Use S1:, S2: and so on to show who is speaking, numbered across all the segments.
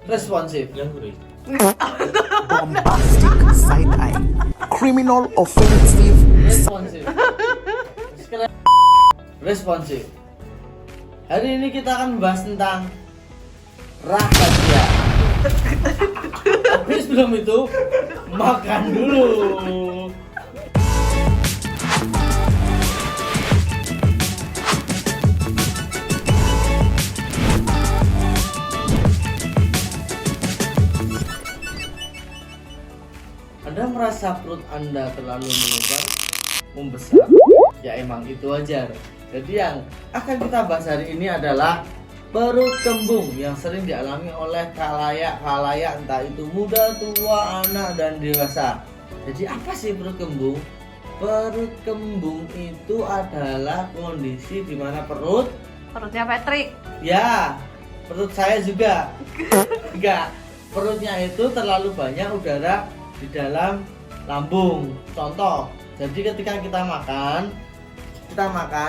S1: Responsif.
S2: Yang gurih.
S3: Bombastic side-eye, criminal offensive.
S1: Responsif. Sekarang responsif. Hari ini kita akan membahas tentang rahasia. Tapi sebelum itu makan dulu. Anda merasa perut Anda terlalu melebar, membesar? Ya emang itu wajar. Jadi yang akan kita bahas hari ini adalah perut kembung yang sering dialami oleh khalayak entah itu muda, tua, anak, dan dewasa. Jadi apa sih perut kembung? Perut kembung itu adalah kondisi di mana
S4: Perutnya Patrick.
S1: ya, perut saya juga. Enggak, perutnya itu terlalu banyak udara di dalam lambung. Contoh, jadi ketika kita makan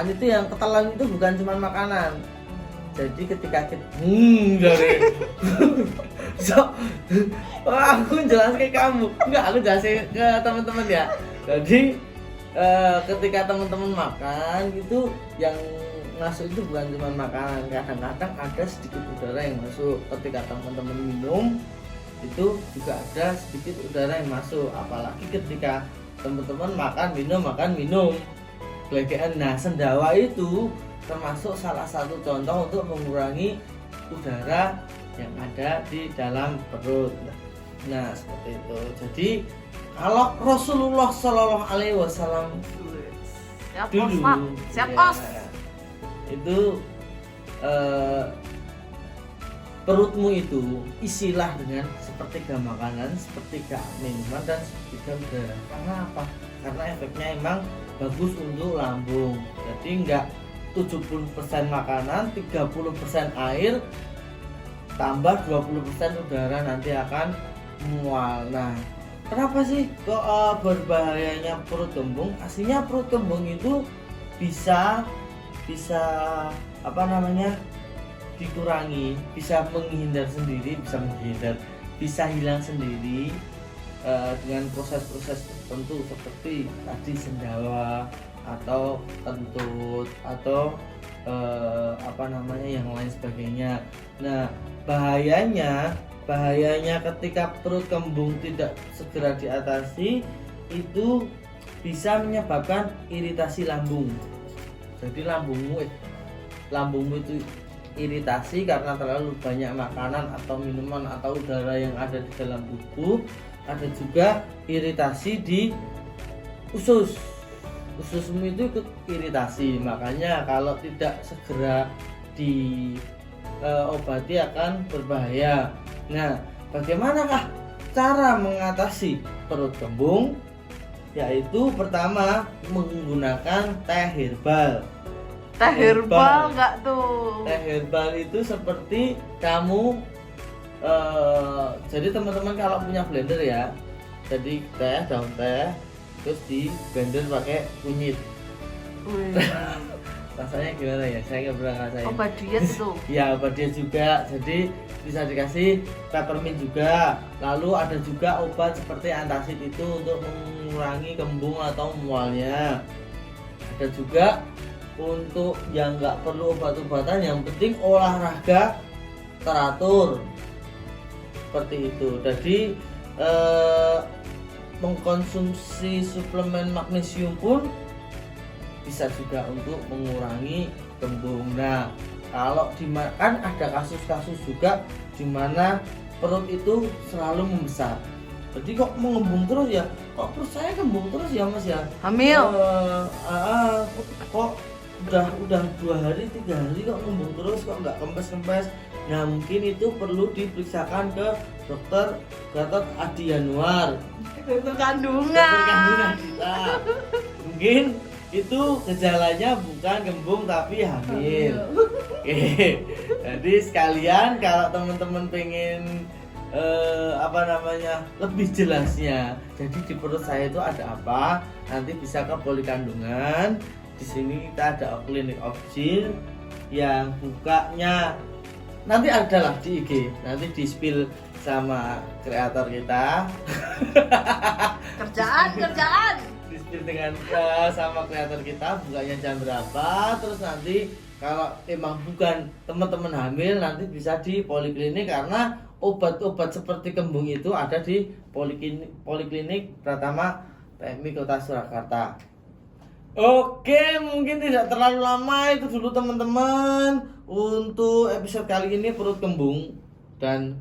S1: itu yang ketelan itu bukan cuma makanan. Jadi ketika kita dari aku jelas ke kamu. Enggak, aku jelasin ke teman-teman ya. Jadi ketika teman-teman makan itu yang masuk itu bukan cuma makanan, kadang-kadang ada sedikit udara yang masuk. Ketika teman-teman minum itu juga ada sedikit udara yang masuk, apalagi ketika teman-teman makan minum gelegean. Nah, sendawa itu termasuk salah satu contoh untuk mengurangi udara yang ada di dalam perut. Nah, seperti itu. Jadi kalau Rasulullah Shallallahu Alaihi Wasallam
S4: Siap
S1: dulu
S4: kos, Pak. Siap
S1: ya,
S4: kos.
S1: itu perutmu itu isilah dengan sepertiga makanan, sepertiga minuman, dan sepertiga udara. Karena apa? Karena efeknya emang bagus untuk lambung. Jadi enggak 70% makanan, 30% air, tambah 20% udara nanti akan mual. Nah, kenapa sih kok berbahayanya perut kembung? Aslinya perut kembung itu bisa dikurangi, bisa bisa hilang sendiri dengan proses-proses tertentu seperti tadi sendawa atau kentut atau yang lain sebagainya. Nah, bahayanya ketika perut kembung tidak segera diatasi itu bisa menyebabkan iritasi lambung. Jadi lambungmu itu iritasi karena terlalu banyak makanan atau minuman atau udara yang ada di dalam tubuh. Ada juga iritasi di ususmu itu ikut iritasi. Makanya kalau tidak segera diobati akan berbahaya. Nah, bagaimanakah cara mengatasi perut kembung? Yaitu pertama menggunakan teh herbal.
S4: Teh herbal enggak tuh?
S1: Teh herbal itu seperti kamu jadi teman-teman kalau punya blender ya, jadi daun teh terus di blender pakai kunyit. Rasanya gimana ya? Saya nggak pernah ngerasain.
S4: Obat diet tuh.
S1: Ya, obat diet juga. Jadi bisa dikasih peppermint juga. Lalu ada juga obat seperti antacid itu untuk mengurangi kembung atau mualnya. Ada juga untuk yang nggak perlu obat-obatan, yang penting olahraga teratur seperti itu. Jadi mengkonsumsi suplemen magnesium pun bisa juga untuk mengurangi kembung. Nah, kalau dimakan ada kasus-kasus juga di mana perut itu selalu membesar. Jadi kok mengembung terus ya? Kok perut saya kembung terus ya Mas ya?
S4: Hamil.
S1: Kok udah 2 hari 3 hari kok ngembung terus, kok nggak kempes. Nah, mungkin itu perlu diperiksakan ke dokter Gatot Adi Yanuar,
S4: Dokter kandungan.
S1: dokter kandungan kita. Mungkin itu gejalanya bukan kembung tapi hamil. Oke. Jadi sekalian kalau teman-teman pengen lebih jelasnya, jadi di perut saya itu ada apa, nanti bisa ke poli kandungan. Di sini kita ada klinik of Jin yang bukanya nanti ada lah di IG, nanti di spill sama kreator kita.
S4: Kerjaan.
S1: Di spill dengan sama kreator kita bukanya jam berapa, terus nanti kalau emang bukan teman-teman hamil nanti bisa di poliklinik, karena obat-obat seperti kembung itu ada di poliklinik Pratama PMI Kota Surakarta. Oke, mungkin tidak terlalu lama itu dulu teman-teman untuk episode kali ini perut kembung dan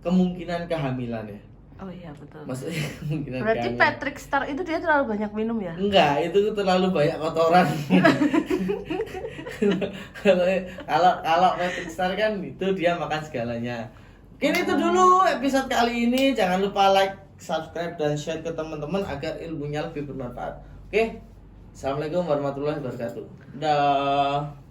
S1: kemungkinan kehamilan ya.
S4: Oh iya betul.
S1: Maksudnya kemungkinan
S4: Berarti
S1: kehamilan.
S4: Patrick Star itu dia terlalu banyak minum ya?
S1: Enggak, itu terlalu banyak kotoran. kalau Patrick Star kan itu dia makan segalanya. Mungkin itu dulu episode kali ini. Jangan lupa like, subscribe dan share ke teman-teman agar ilmunya lebih bermanfaat. Oke. Assalamualaikum warahmatullahi wabarakatuh. Dah.